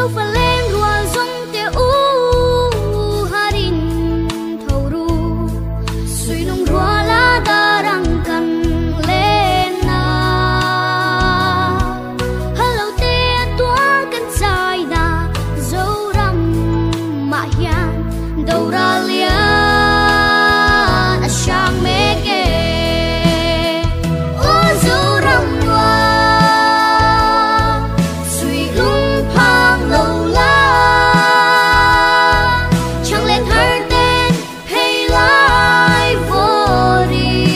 dấu phần lên rùa rong tia u harin thâu ru suy nung rùa lá darang kan lên na hello tia tua kan sai na dấu ram ma hian đâu ra lian ashang meke o dấu ram loa suy lung phang lâu la chẳng lên thở tên hay lại vô đi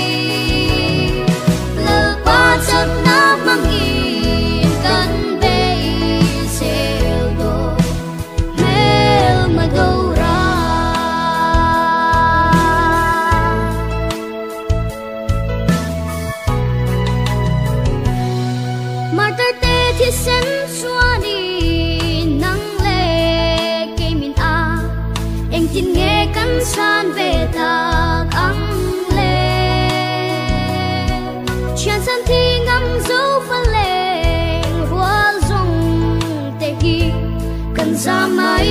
lỡ ba giấc nắp mang nghìn cân bê xêu đồ mel mà đâu ra mà ta tê thì sen xóa đi nắng lệ cây min a anh tin nghe cắn san về ta căng lệ chuyện san thi ngắm dấu phân lệ hoa rong tê ghi cần ra máy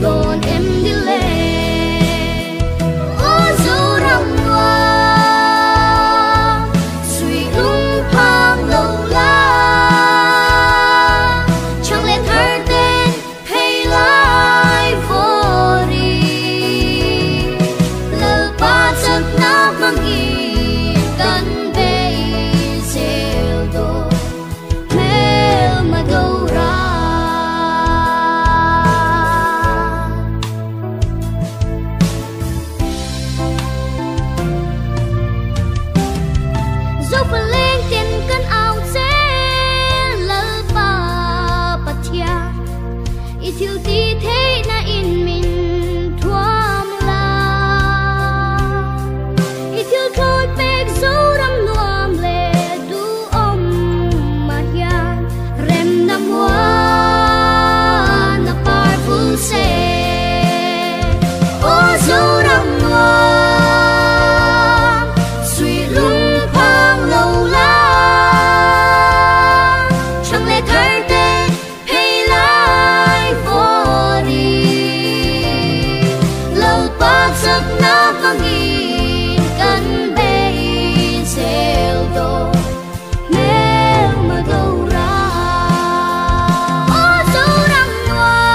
đồn em đi lệ ô dấu răng hoa suy lung phang lâu la chẳng lên thở tên hay lại vô đi lỡ ba giấc nắp mang nghìn cân bê xêu đồ mel mà đâu ra dấu phần lên tiền cân áo dễ lỡ ba bát thia ít thiếu tí thế na in mình thuam la ít thiếu thôi bек dấu đâm nuam lệ du om mà hian rem nam hoa na par phu se ô dấu đâm nuam suy lung phang lâu la chẳng lẽ thở tên hay lại vô đi lâu ba giấc nắp mang nghìn cân bê xêu đồ mel mà đâu ra ô dấu răng loa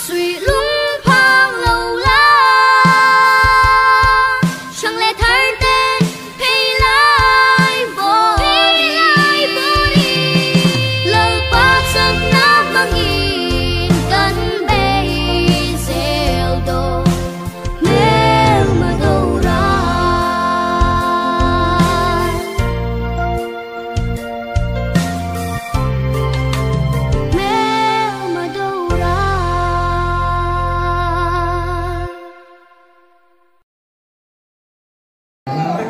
suy lung phang lâu la chẳng lẽ thở tên hay lại vô đi lâu ba giấc nắp mang nghìn cân bê xêu đồ mel mà đâu ra mel mà đâu ra Ôi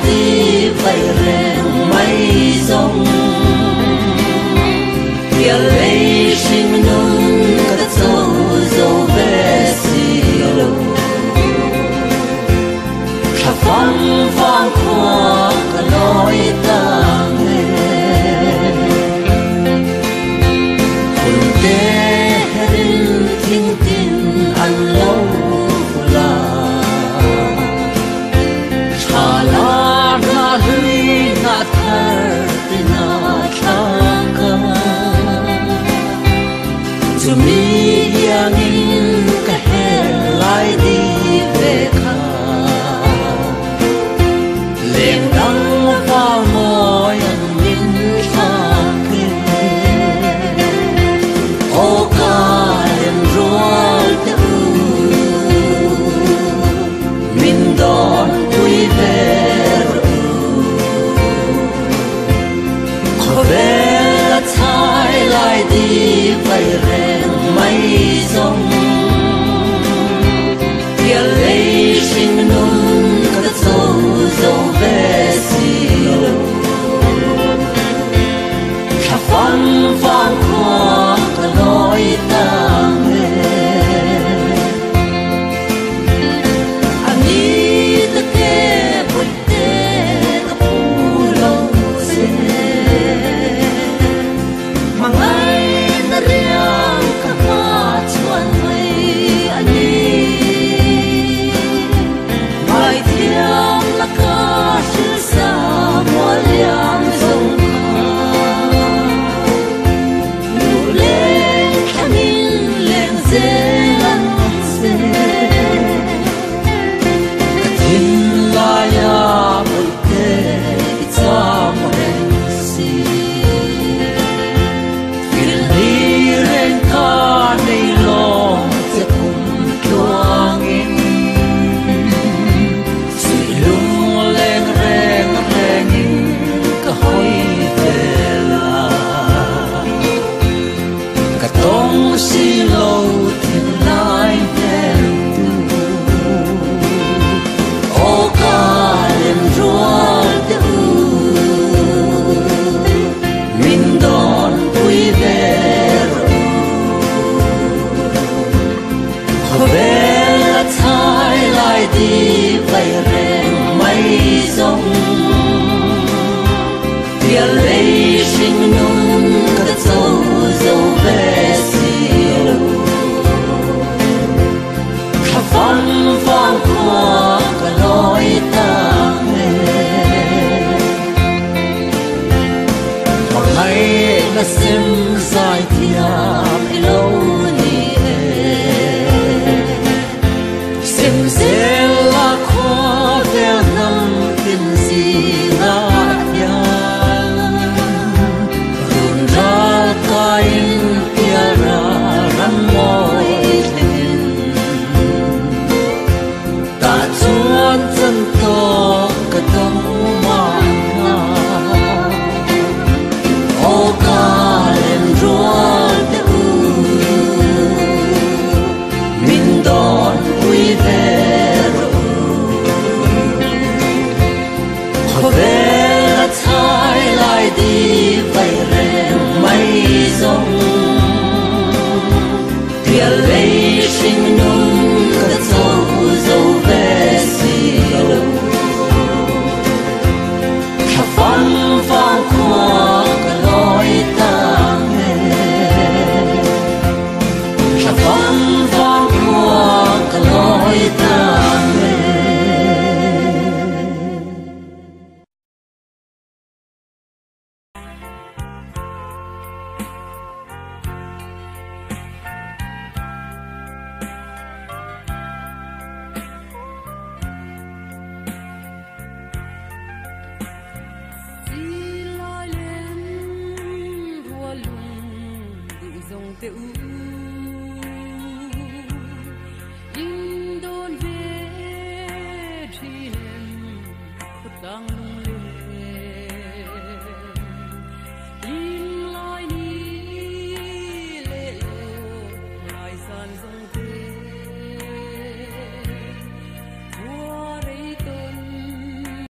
đi vậy rèn mây rong kia lấy sinh nôn cất dấu dấu về xì lô khắp phong vang khoa cả lối ta nghe hồn tê hình thiên tin ăn lâu là cha la na hui na thar na thaka to me yang in ka he lai đi về kha lên đăng vào môi anh min pha kê ô ca em ruột tu min đón vui về khó về là thay lại đi vậy rèn mây rong kia lấy sinh nôn cất dấu dấu về xì lô khắp phong vang khoa cả lối ta nghe anh đi ta kê bút tê ta phù lâu xe mà ngay ta riêng cả hoa chuan mây anh đi mai thiêng là ca sư xa mua liang rong nụ lên khăn in lên dê lăn dê thiên la ya bụi tê cha mây xì phiền đi lên ca này lòng sẽ cùng chuang in suy lung lên rèn in cả hoi về là cả tông xì lâu thiên lai đen tu ô ca lên ruột tu min đón vui về khó về là thay lại đi vậy rèn mây rong kia lấy sinh nôn cất dấu dấu về xì lô khắp phong vang khoa cả lối ta nghe một ngày là xem dài thiam lâu ni xem sẽ là khó về năm tin gì ngã nhang run ra kain tiara ran môi lên ta chuan chân to cả tông mà ô ca lên ruột min đón vui về khó về là thay lại đi vậy rèn mây rong kia lấy sinh nôn cất dấu dấu về xì lô khắp phong vang khoa cả lối ta nghe khắp phong vang khoa cả lối ta nghe Tiểu